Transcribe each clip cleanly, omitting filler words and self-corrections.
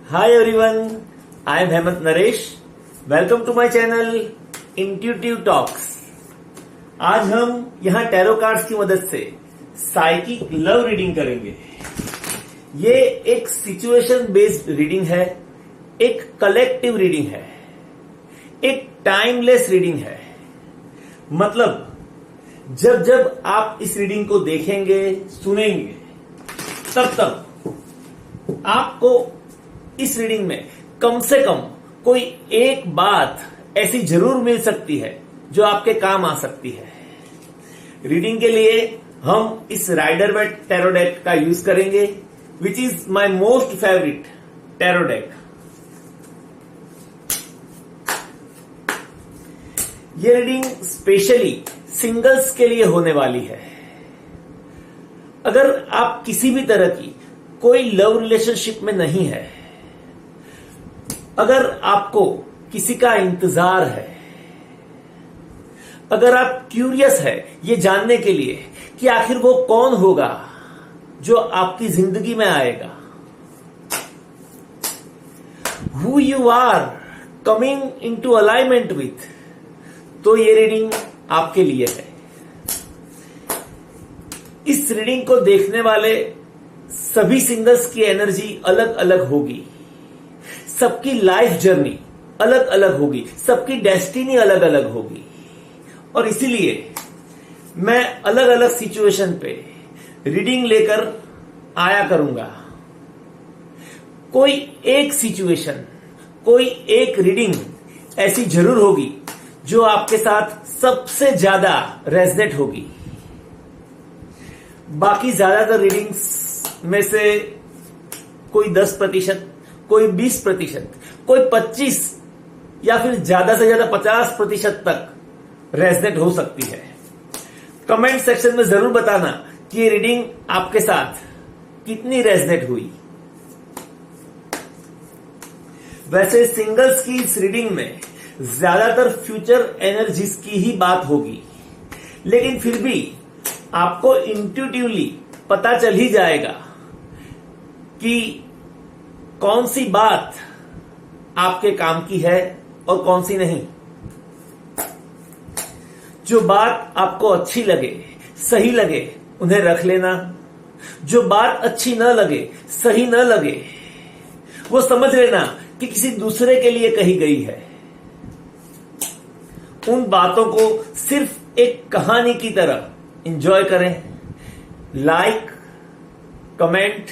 Hi everyone, I am Hemant Naresh. Welcome to my channel Intuitive Talks. आज हम यहाँ tarot cards की मदद से साइकिक लव रीडिंग करेंगे। ये एक सिचुएशन बेस्ड रीडिंग है, एक कलेक्टिव रीडिंग है, एक टाइमलेस रीडिंग है। मतलब जब जब आप इस रीडिंग को देखेंगे, सुनेंगे, तब आपको इस रीडिंग में कम से कम कोई एक बात ऐसी जरूर मिल सकती है जो आपके काम आ सकती है। रीडिंग के लिए हम इस राइडर वेट टैरो डेक का यूज करेंगे, which is my most favourite tarot deck. ये रीडिंग स्पेशली सिंगल्स के लिए होने वाली है। अगर आप किसी भी तरह की कोई लव रिलेशनशिप में नहीं है, अगर आपको किसी का इंतजार है, अगर आप क्यूरियस है ये जानने के लिए कि आखिर वो कौन होगा जो आपकी जिंदगी में आएगा, who you are coming into alignment with, तो ये रीडिंग आपके लिए है। इस रीडिंग को देखने वाले सभी सिंगल्स की एनर्जी अलग अलग होगी, सबकी लाइफ जर्नी अलग अलग होगी, सबकी डेस्टिनी अलग अलग होगी, और इसीलिए मैं अलग अलग सिचुएशन पे रीडिंग लेकर आया करूंगा। कोई एक सिचुएशन, कोई एक रीडिंग ऐसी जरूर होगी जो आपके साथ सबसे ज्यादा रेजनेट होगी। बाकी ज्यादातर रीडिंग्स में से कोई 10%, कोई 20%, कोई 25 या फिर ज्यादा से ज्यादा 50% तक रेजनेट हो सकती है। कमेंट सेक्शन में जरूर बताना कि ये रीडिंग आपके साथ कितनी रेजनेट हुई। वैसे सिंगल्स की इस रीडिंग में ज्यादातर फ्यूचर एनर्जीज की ही बात होगी, लेकिन फिर भी आपको इंट्यूटिवली पता चल ही जाएगा कि कौन सी बात आपके काम की है और कौन सी नहीं। जो बात आपको अच्छी लगे, सही लगे, उन्हें रख लेना। जो बात अच्छी न लगे, सही न लगे, वो समझ लेना कि किसी दूसरे के लिए कही गई है। उन बातों को सिर्फ एक कहानी की तरह एंजॉय करें। Like, comment,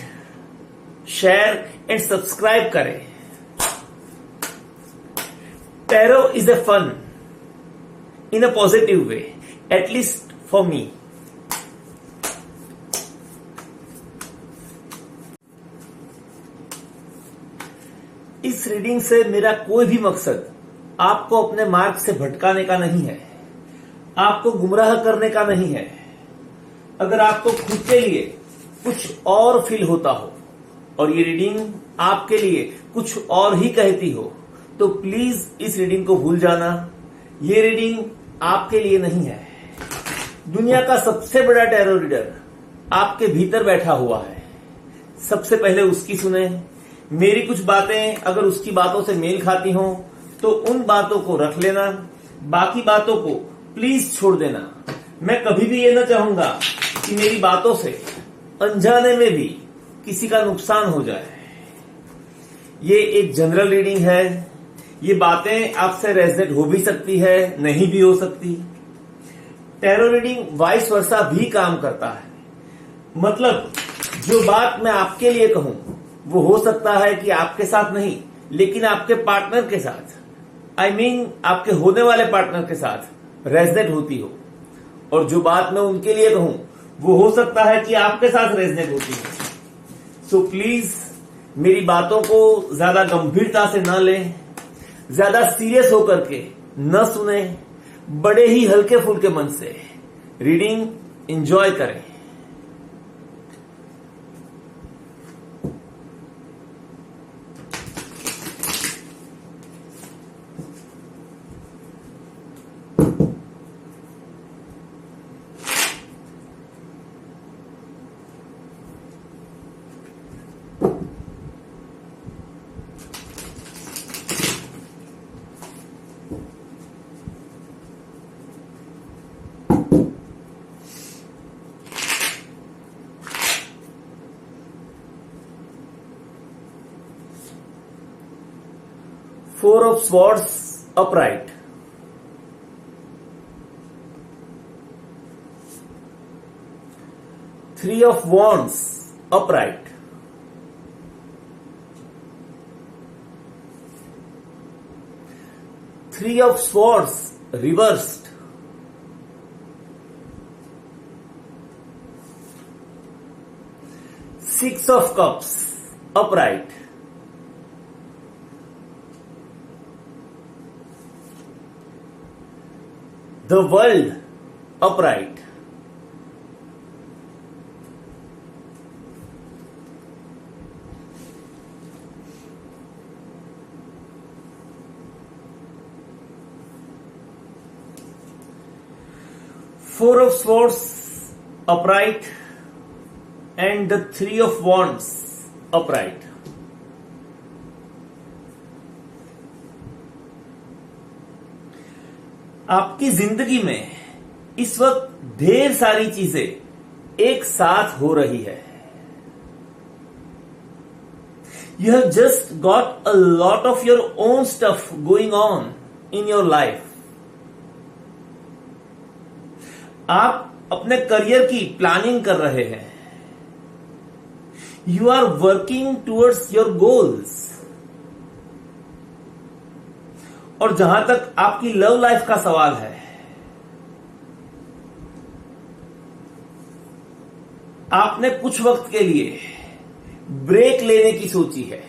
share and subscribe करें। Tarot is a fun in a positive way, at least for me. इस रीडिंग से मेरा कोई भी मकसद आपको अपने मार्ग से भटकाने का नहीं है, आपको गुमराह करने का नहीं है। अगर आपको खुद के लिए कुछ और फील होता हो और ये रीडिंग आपके लिए कुछ और ही कहती हो, तो प्लीज इस रीडिंग को भूल जाना। ये रीडिंग आपके लिए नहीं है। दुनिया का सबसे बड़ा टैरो रीडर आपके भीतर बैठा हुआ है। सबसे पहले उसकी सुने। मेरी कुछ बातें अगर उसकी बातों से मेल खाती हों तो उन बातों को रख लेना, बाकी बातों को प्लीज छोड़ देना। मैं कभी भी ये ना चाहूंगा कि मेरी बातों से अनजाने में भी किसी का नुकसान हो जाए। ये एक जनरल रीडिंग है। ये बातें आपसे रेजनेट हो भी सकती है, नहीं भी हो सकती। टैरो रीडिंग वाइस वर्सा भी काम करता है। मतलब जो बात मैं आपके लिए कहूं वो हो सकता है कि आपके साथ नहीं, लेकिन आपके पार्टनर के साथ, आई मीन आपके होने वाले पार्टनर के साथ रेजनेट होती हो। और जो बात मैं उनके लिए कहूं वो हो सकता है कि आपके साथ रेजनेट होती हो। सो प्लीज मेरी बातों को ज्यादा गंभीरता से न लें, ज्यादा सीरियस होकर के न सुने, बड़े ही हल्के फुल्के मन से रीडिंग एंजॉय करें। 4 of swords upright, 3 of wands upright, 3 of swords reversed, 6 of cups upright, 'The World upright, 4 of swords upright and the 3 of wands upright. आपकी जिंदगी में इस वक्त ढेर सारी चीजें एक साथ हो रही है. You have just got a lot of your own stuff going on in your life. आप अपने करियर की प्लानिंग कर रहे हैं. You are working towards your goals. और जहां तक आपकी लव लाइफ का सवाल है, आपने कुछ वक्त के लिए ब्रेक लेने की सोची है.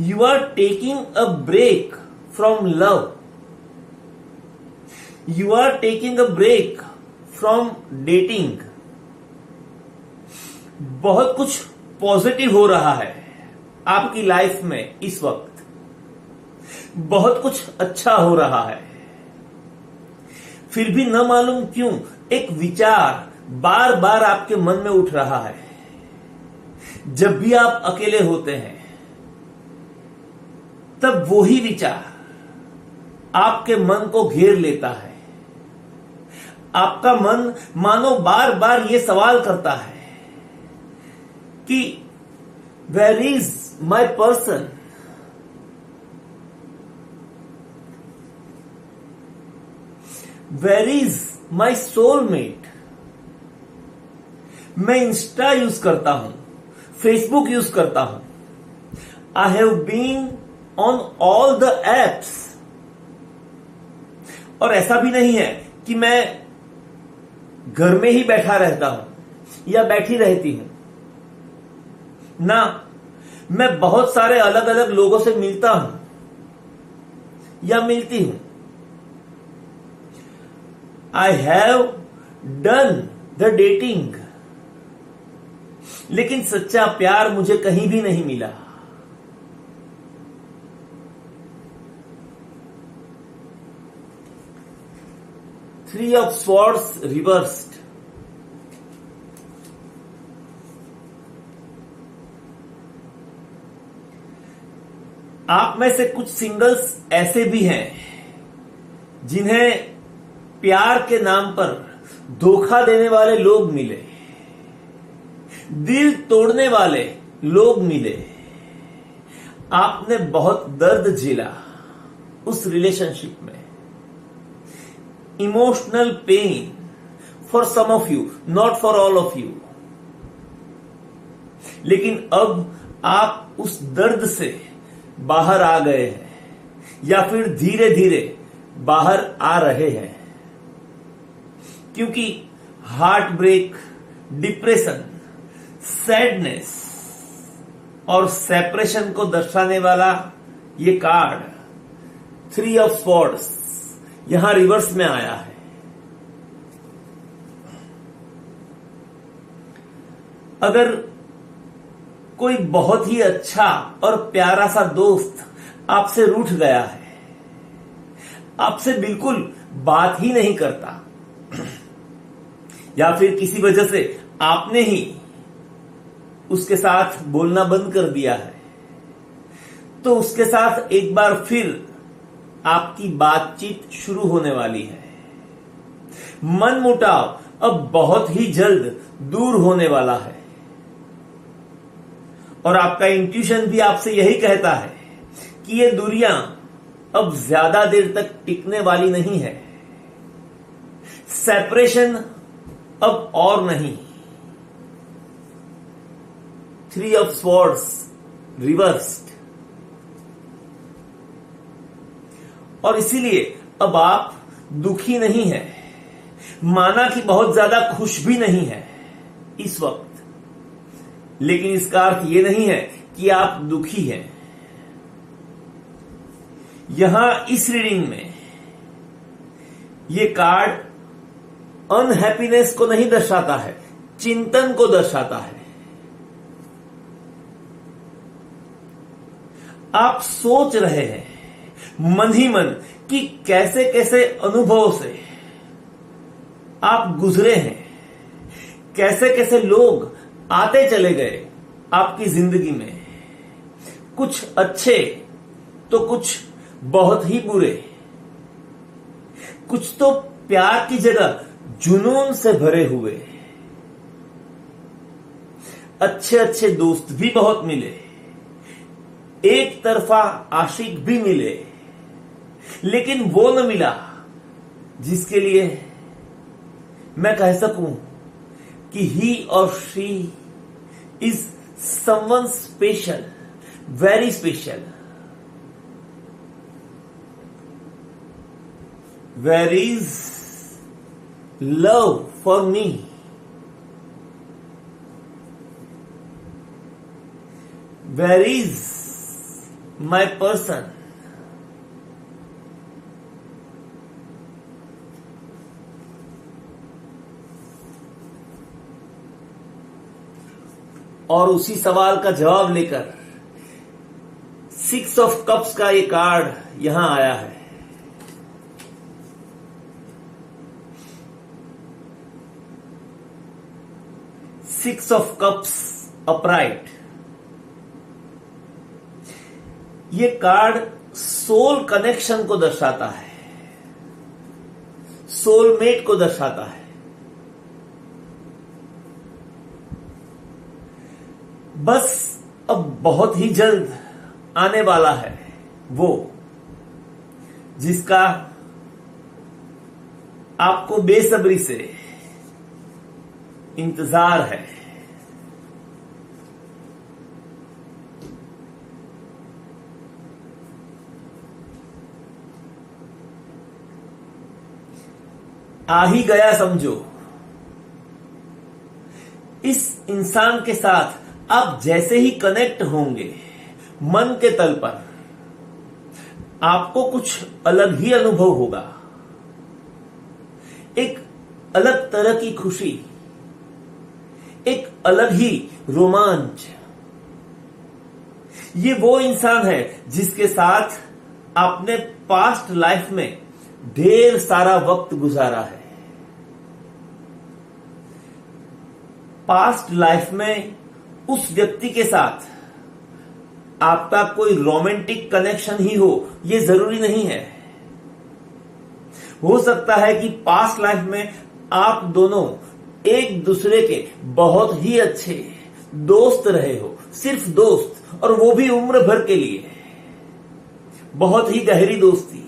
You are taking a break from love. You are taking a break from dating. बहुत कुछ पॉजिटिव हो रहा है आपकी लाइफ में इस वक्त. बहुत कुछ अच्छा हो रहा है. फिर भी न मालूम क्यों एक विचार बार बार आपके मन में उठ रहा है. जब भी आप अकेले होते हैं तब वही विचार आपके मन को घेर लेता है. आपका मन मानो बार बार ये सवाल करता है कि where is my person. Where is my soulmate. मैं इंस्टा यूज करता हूं, फेसबुक यूज करता हूं. I have been on all the apps. और ऐसा भी नहीं है कि मैं घर में ही बैठा रहता हूं या बैठी रहती हूं ना. मैं बहुत सारे अलग अलग लोगों से मिलता हूं या मिलती हूं. I have done the dating. लेकिन सच्चा प्यार मुझे कहीं भी नहीं मिला. Three of swords reversed. आप में से कुछ सिंगल्स ऐसे भी हैं जिन्हें प्यार के नाम पर धोखा देने वाले लोग मिले, दिल तोड़ने वाले लोग मिले. आपने बहुत दर्द झेला उस रिलेशनशिप में. Emotional pain for some of you, not for all of you. लेकिन अब आप उस दर्द से बाहर आ गए हैं या फिर धीरे धीरे बाहर आ रहे हैं. क्योंकि हार्ट ब्रेक, डिप्रेशन, सैडनेस और सेपरेशन को दर्शाने वाला ये कार्ड 3 ऑफ स्वॉर्ड्स यहां रिवर्स में आया है. अगर कोई बहुत ही अच्छा और प्यारा सा दोस्त आपसे रूठ गया है, आपसे बिल्कुल बात ही नहीं करता, या फिर किसी वजह से आपने ही उसके साथ बोलना बंद कर दिया है, तो उसके साथ एक बार फिर आपकी बातचीत शुरू होने वाली है. मनमुटाव अब बहुत ही जल्द दूर होने वाला है. और आपका इंट्यूशन भी आपसे यही कहता है कि ये दूरियां अब ज्यादा देर तक टिकने वाली नहीं है। सेपरेशन अब और नहीं। 3 ऑफ स्वॉर्ड्स रिवर्स्ड। और इसीलिए अब आप दुखी नहीं है, माना कि बहुत ज्यादा खुश भी नहीं है इस वक्त, लेकिन इसका अर्थ यह नहीं है कि आप दुखी हैं। यहां इस रीडिंग में ये कार्ड अनहैप्पीनेस को नहीं दर्शाता है, चिंतन को दर्शाता है। आप सोच रहे हैं मन ही मन कि कैसे कैसे अनुभवों से आप गुजरे हैं, कैसे कैसे लोग आते चले गए आपकी जिंदगी में, कुछ अच्छे तो कुछ बहुत ही बुरे, कुछ तो प्यार की जगह जुनून से भरे हुए। अच्छे अच्छे दोस्त भी बहुत मिले, एक तरफा आशिक भी मिले, लेकिन वो न मिला जिसके लिए मैं कह सकूं कि ही और she is someone special, very special. Where is love for me? Where is my person? और उसी सवाल का जवाब लेकर 6 ऑफ कप्स का ये कार्ड यहां आया है। Six of cups upright. ये कार्ड सोल कनेक्शन को दर्शाता है, सोलमेट को दर्शाता है। बस अब बहुत ही जल्द आने वाला है वो जिसका आपको बेसब्री से इंतजार है। आ ही गया समझो। इस इंसान के साथ आप जैसे ही कनेक्ट होंगे मन के तल पर, आपको कुछ अलग ही अनुभव होगा, एक अलग तरह की खुशी, एक अलग ही रोमांच। ये वो इंसान है जिसके साथ आपने पास्ट लाइफ में ढेर सारा वक्त गुजारा है। पास्ट लाइफ में उस व्यक्ति के साथ आपका कोई रोमांटिक कनेक्शन ही हो, ये जरूरी नहीं है। हो सकता है कि पास्ट लाइफ में आप दोनों एक दूसरे के बहुत ही अच्छे दोस्त रहे हो, सिर्फ दोस्त, और वो भी उम्र भर के लिए, बहुत ही गहरी दोस्ती।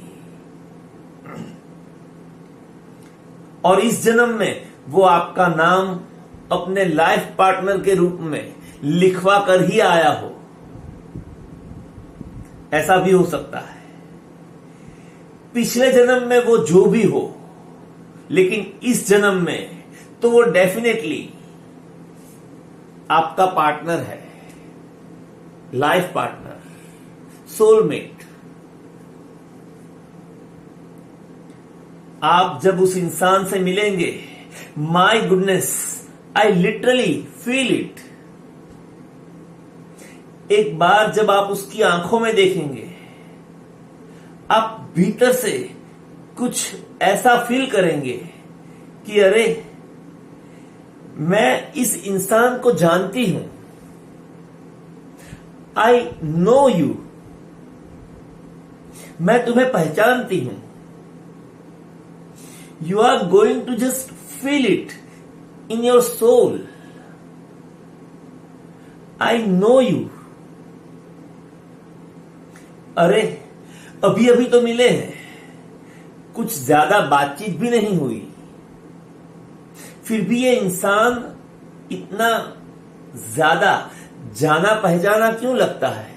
और इस जन्म में वो आपका नाम अपने लाइफ पार्टनर के रूप में लिखवा कर ही आया हो, ऐसा भी हो सकता है। पिछले जन्म में वो जो भी हो, लेकिन इस जन्म में तो वो डेफिनेटली आपका पार्टनर है, लाइफ पार्टनर, सोलमेट। आप जब उस इंसान से मिलेंगे, my goodness, I literally feel it. एक बार जब आप उसकी आंखों में देखेंगे, आप भीतर से कुछ ऐसा फील करेंगे कि अरे, मैं इस इंसान को जानती हूं, आई नो यू, मैं तुम्हें पहचानती हूं। You are going to just feel it in your soul. I know you. अरे अभी अभी तो मिले हैं, कुछ ज्यादा बातचीत भी नहीं हुई, फिर भी ये इंसान इतना ज्यादा जाना पहचाना क्यों लगता है,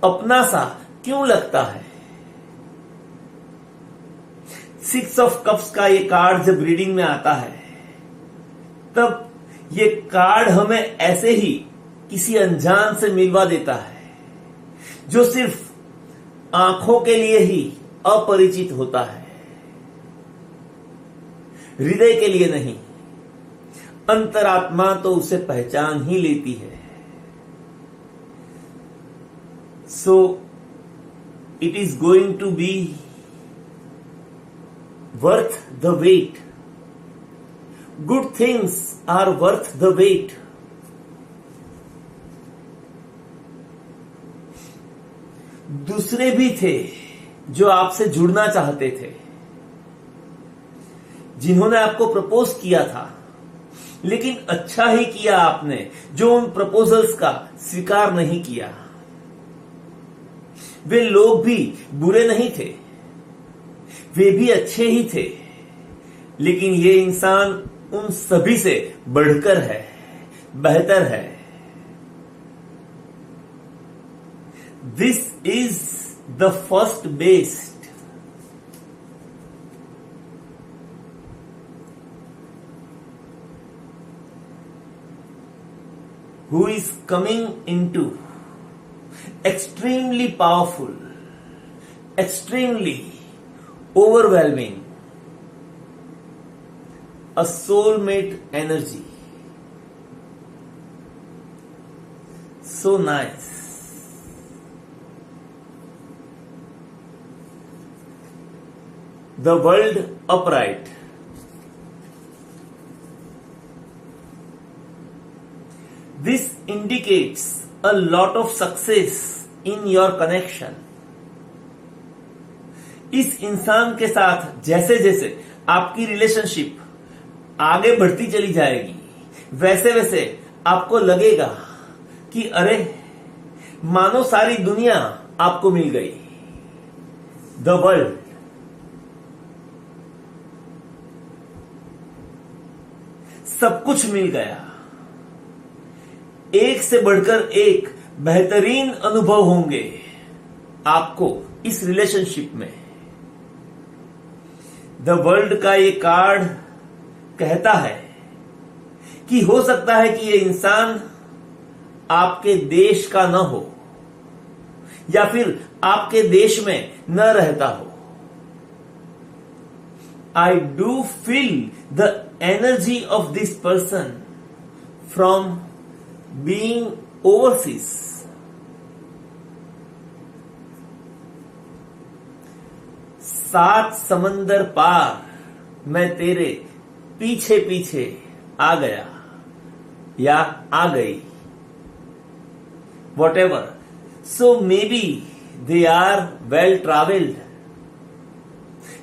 अपना सा क्यों लगता है। 6 ऑफ कप्स का ये कार्ड जब रीडिंग में आता है तब ये कार्ड हमें ऐसे ही किसी अनजान से मिलवा देता है जो सिर्फ आंखों के लिए ही अपरिचित होता है, हृदय के लिए नहीं। अंतरात्मा तो उसे पहचान ही लेती है। So it is going to be worth the wait. Good things are worth the wait. दूसरे भी थे जो आपसे जुड़ना चाहते थे, जिन्होंने आपको प्रपोज किया था, लेकिन अच्छा ही किया आपने जो उन प्रपोजल्स का स्वीकार नहीं किया। वे लोग भी बुरे नहीं थे, वे भी अच्छे ही थे, लेकिन ये इंसान उन सभी से बढ़कर है, बेहतर है। This is the first best. Who is coming into extremely powerful, extremely overwhelming, a soulmate energy. So nice. The world upright. This indicates a lot of success in your connection. इस इंसान के साथ जैसे जैसे आपकी रिलेशनशिप आगे बढ़ती चली जाएगी, वैसे वैसे आपको लगेगा कि अरे मानो सारी दुनिया आपको मिल गई। The world. सब कुछ मिल गया। एक से बढ़कर एक बेहतरीन अनुभव होंगे आपको इस रिलेशनशिप में। द वर्ल्ड का ये कार्ड कहता है कि हो सकता है कि ये इंसान आपके देश का न हो या फिर आपके देश में न रहता हो। I do feel the energy of this person from being overseas. सात समंदर पार मैं तेरे पीछे पीछे आ गया या आ गई, whatever. So maybe they are well traveled.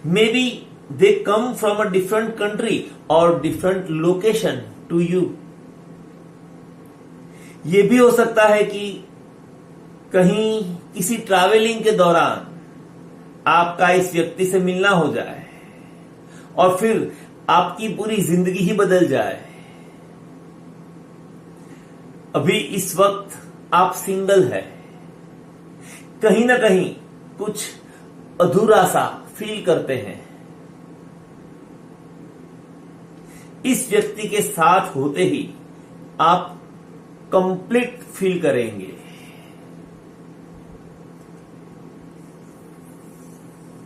Maybe they come from a different country or different location to you. ये भी हो सकता है कि कहीं किसी ट्रैवलिंग के दौरान आपका इस व्यक्ति से मिलना हो जाए और फिर आपकी पूरी जिंदगी ही बदल जाए। अभी इस वक्त आप सिंगल है, कहीं ना कहीं कुछ अधूरा सा फील करते हैं। इस व्यक्ति के साथ होते ही आप कंप्लीट फील करेंगे।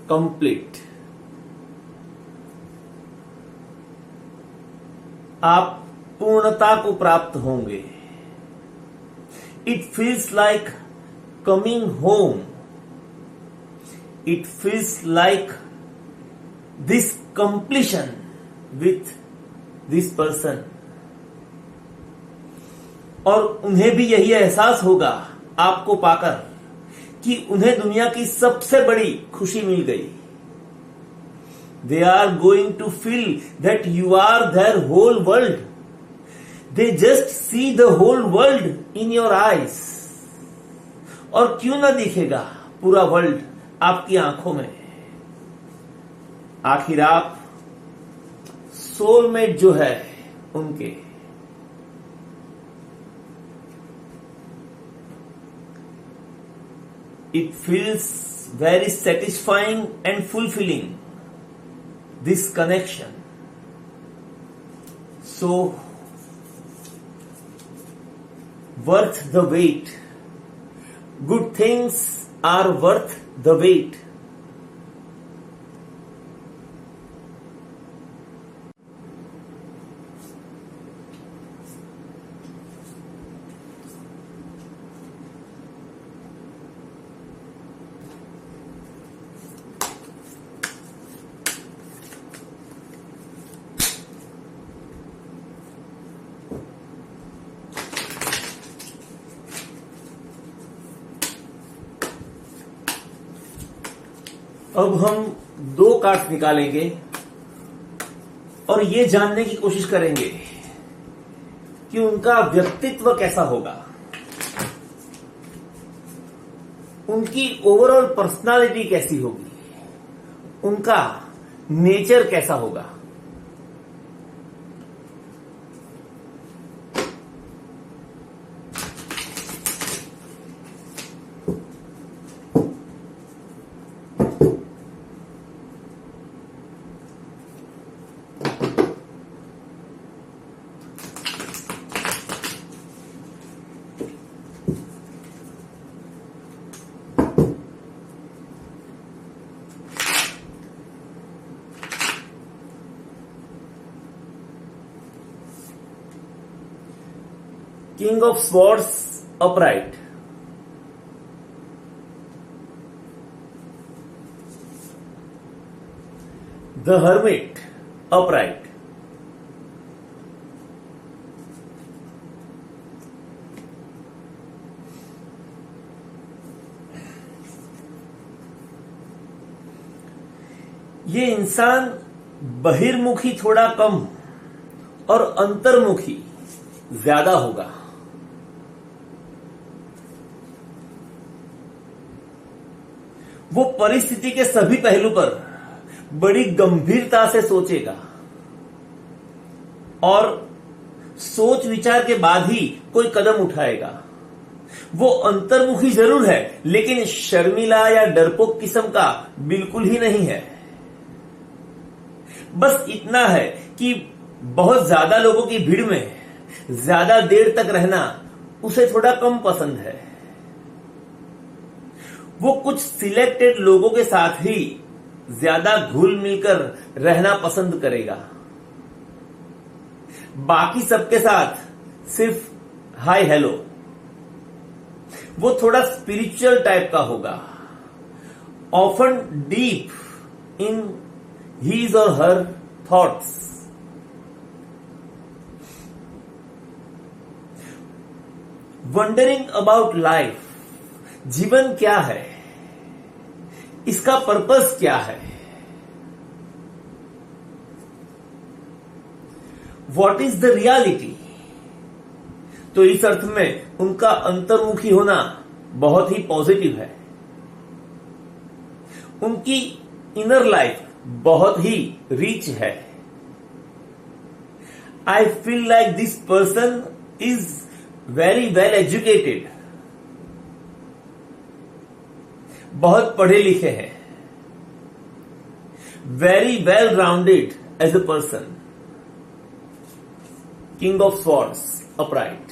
कंप्लीट। आप पूर्णता को प्राप्त होंगे। It feels like coming home. It feels like this completion with this person. और उन्हें भी यही एहसास होगा आपको पाकर कि उन्हें दुनिया की सबसे बड़ी खुशी मिल गई। They are going to feel that you are their whole world. They just see the whole world in your eyes. और क्यों ना दिखेगा पूरा वर्ल्ड आपकी आंखों में। आखिर आप सोलमेट जो है उनके। It feels very satisfying and fulfilling, this connection. So, worth the wait. Good things are worth the wait. अब हम 2 कार्ड्स निकालेंगे और ये जानने की कोशिश करेंगे कि उनका व्यक्तित्व कैसा होगा, उनकी ओवरऑल पर्सनालिटी कैसी होगी, उनका नेचर कैसा होगा। King of Swords upright. The Hermit upright. ये इंसान बहिर्मुखी थोड़ा कम और अंतर्मुखी ज्यादा होगा। वो परिस्थिति के सभी पहलू पर बड़ी गंभीरता से सोचेगा और सोच विचार के बाद ही कोई कदम उठाएगा। वो अंतर्मुखी जरूर है लेकिन शर्मिला या डरपोक किस्म का बिल्कुल ही नहीं है। बस इतना है कि बहुत ज्यादा लोगों की भीड़ में ज्यादा देर तक रहना उसे थोड़ा कम पसंद है। वो कुछ सिलेक्टेड लोगों के साथ ही ज्यादा घुल मिलकर रहना पसंद करेगा। बाकी सबके साथ सिर्फ हाय हेलो। वो थोड़ा स्पिरिचुअल टाइप का होगा, ऑफन डीप इन हीज और her thoughts. Wondering about life, जीवन क्या है, इसका पर्पस क्या है, व्हाट इज द रियलिटी। तो इस अर्थ में उनका अंतर्मुखी होना बहुत ही पॉजिटिव है। उनकी इनर लाइफ बहुत ही रिच है। I feel like this person is very well educated. बहुत पढ़े लिखे हैं, very well rounded as a person. King of swords upright.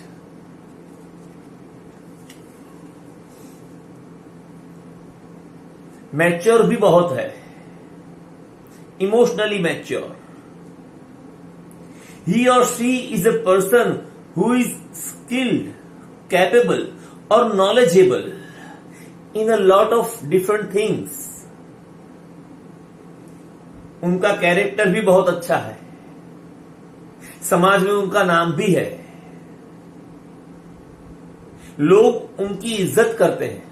Mature भी बहुत है, इमोशनली मैच्योर। ही और she is a person who is skilled, capable or knowledgeable in a lot of different things. उनका character भी बहुत अच्छा है, समाज में उनका नाम भी है, लोग उनकी इज्जत करते हैं,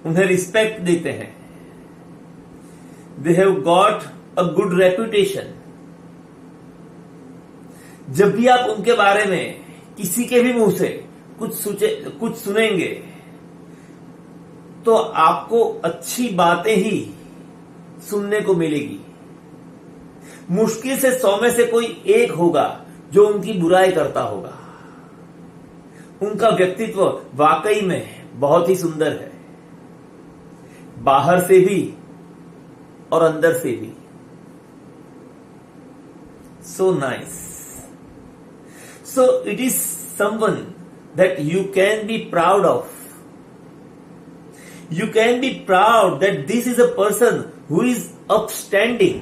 उन्हें रिस्पेक्ट देते हैं। They have got a good reputation. जब भी आप उनके बारे में किसी के भी मुंह से कुछ सुनेंगे तो आपको अच्छी बातें ही सुनने को मिलेगी। मुश्किल से 100 में से कोई एक होगा जो उनकी बुराई करता होगा। उनका व्यक्तित्व वाकई में बहुत ही सुंदर है, बाहर से भी और अंदर से भी। So nice. So it is someone that you can be proud of. You can be proud that this is a person who is upstanding,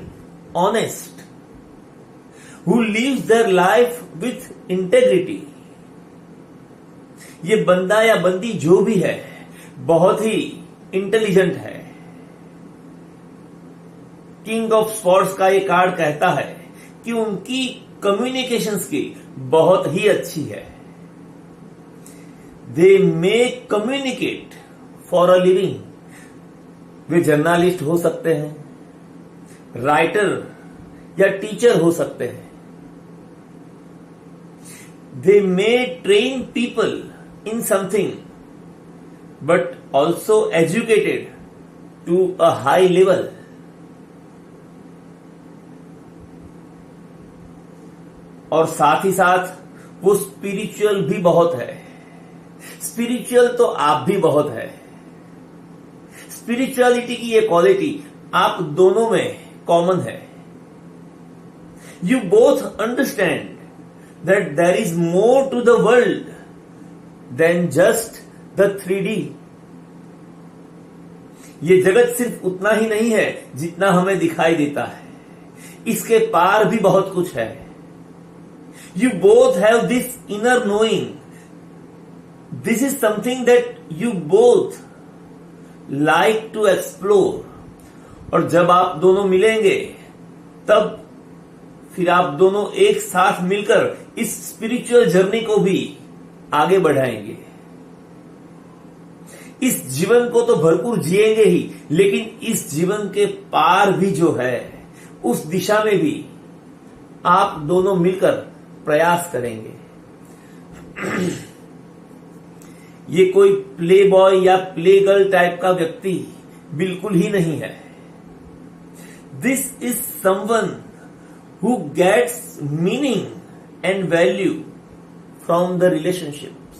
honest, who lives their life with integrity. ये बंदा या बंदी जो भी है बहुत ही intelligent है। King of sports का ये कार्ड कहता है कि उनकी कम्युनिकेशन स्किल बहुत ही अच्छी है। They may communicate for a living. वे जर्नलिस्ट हो सकते हैं, राइटर या टीचर हो सकते हैं। They may train people in something but also educated to a high level. और साथ ही साथ वो स्पिरिचुअल भी बहुत है। स्पिरिचुअल तो आप भी बहुत है। स्पिरिचुअलिटी की ये क्वालिटी आप दोनों में कॉमन है। You both understand that there is more to the world than just the 3D। ये जगत सिर्फ उतना ही नहीं है जितना हमें दिखाई देता है, इसके पार भी बहुत कुछ है। You both have this inner knowing. This is something that you both like to explore. और जब आप दोनों मिलेंगे तब फिर आप दोनों एक साथ मिलकर इस स्पिरिचुअल जर्नी को भी आगे बढ़ाएंगे। इस जीवन को तो भरपूर जिएंगे ही, लेकिन इस जीवन के पार भी जो है उस दिशा में भी आप दोनों मिलकर प्रयास करेंगे। ये कोई प्ले बॉय या प्ले गर्ल टाइप का व्यक्ति बिल्कुल ही नहीं है। This is someone who gets meaning and value from the relationships.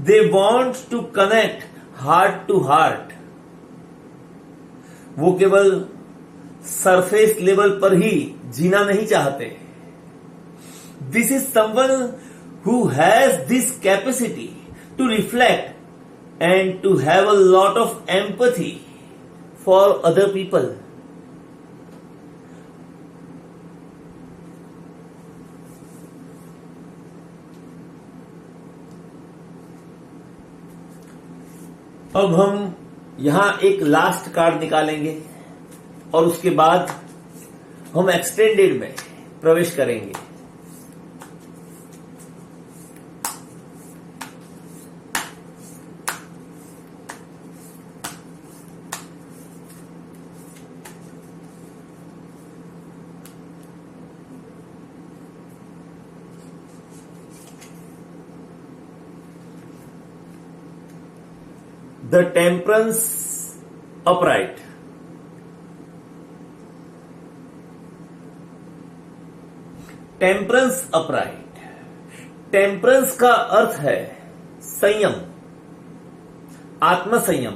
They want to connect heart to heart. वो केवल सरफेस लेवल पर ही जीना नहीं चाहते। This is someone who has this capacity to reflect and to have a lot of empathy for other people. अब हम यहां एक last card निकालेंगे और उसके बाद हम एक्सटेंडेड में प्रवेश करेंगे। The Temperance upright. Temperance upright. Temperance का अर्थ है संयम, आत्मसंयम,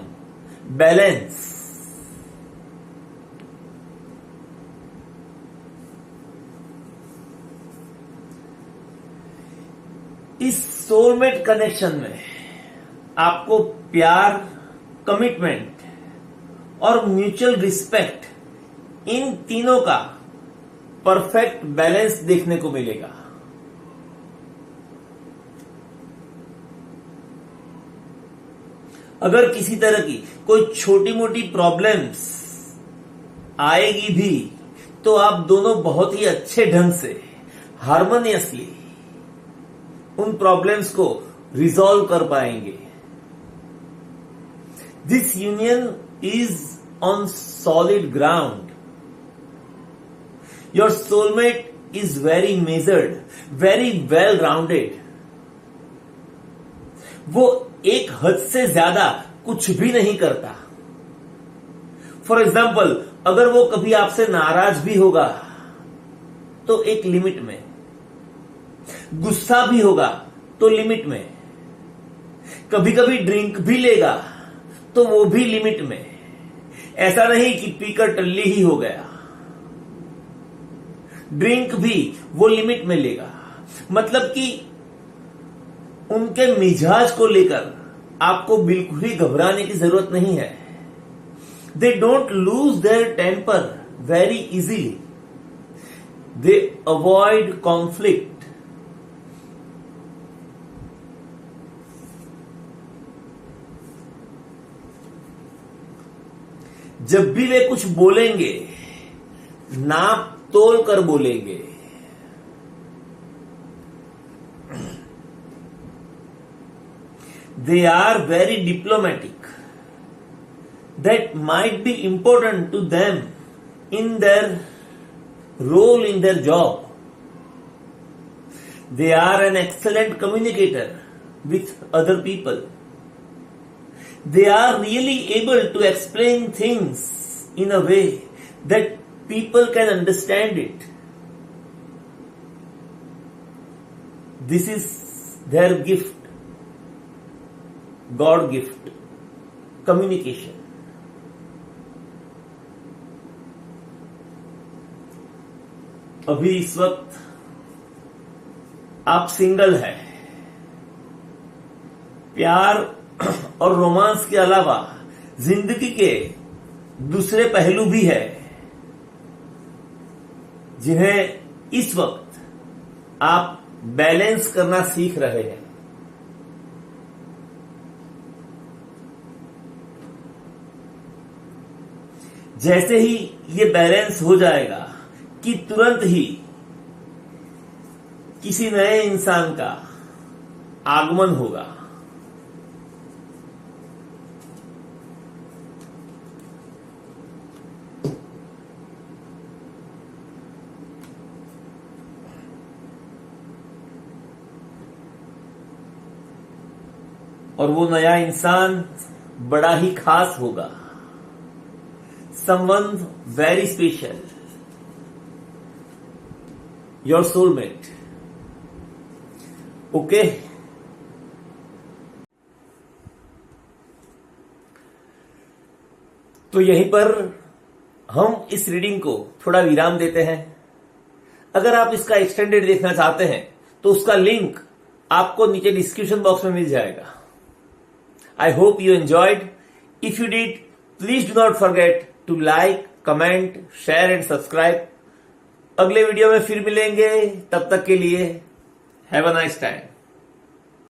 बैलेंस। इस सोलमेट कनेक्शन में आपको प्यार, कमिटमेंट और म्यूचुअल रिस्पेक्ट, इन तीनों का परफेक्ट बैलेंस देखने को मिलेगा। अगर किसी तरह की कोई छोटी मोटी प्रॉब्लम्स आएगी भी तो आप दोनों बहुत ही अच्छे ढंग से हार्मोनियसली उन प्रॉब्लम्स को रिजॉल्व कर पाएंगे। This union is on solid ground. Your soulmate is very measured, very well rounded. वो एक हद से ज्यादा कुछ भी नहीं करता. फॉर एग्जाम्पल, अगर वो कभी आपसे नाराज भी होगा तो एक लिमिट में, गुस्सा भी होगा तो लिमिट में, कभी कभी ड्रिंक भी लेगा तो वो भी लिमिट में. ऐसा नहीं कि पीकर टल्ली ही हो गया. ड्रिंक भी वो लिमिट में लेगा. मतलब कि उनके मिजाज को लेकर आपको बिल्कुल ही घबराने की जरूरत नहीं है. They don't lose their temper very easily. They avoid conflict. जब भी वे कुछ बोलेंगे, नाप तोल कर बोलेंगे. They are very diplomatic. That might be important to them in their role in their job. They are an excellent communicator with other people. They are really able to explain things in a way that people can understand it. This is their gift. God gift, communication. अभी इस वक्त आप single है. प्यार और romance के अलावा जिंदगी के दूसरे पहलू भी है जिन्हें इस वक्त आप बैलेंस करना सीख रहे हैं. जैसे ही ये बैलेंस हो जाएगा कि तुरंत ही किसी नए इंसान का आगमन होगा. और वो नया इंसान बड़ा ही खास होगा. Someone very special. Your soulmate. Okay? तो यहीं पर हम इस रीडिंग को थोड़ा विराम देते हैं. अगर आप इसका एक्सटेंडेड देखना चाहते हैं तो उसका लिंक आपको नीचे डिस्क्रिप्शन बॉक्स में मिल जाएगा. I hope you enjoyed. If you did, please do not forget to like, comment, share and subscribe. अगले वीडियो में फिर मिलेंगे. तब तक के लिए हैव अ नाइस टाइम.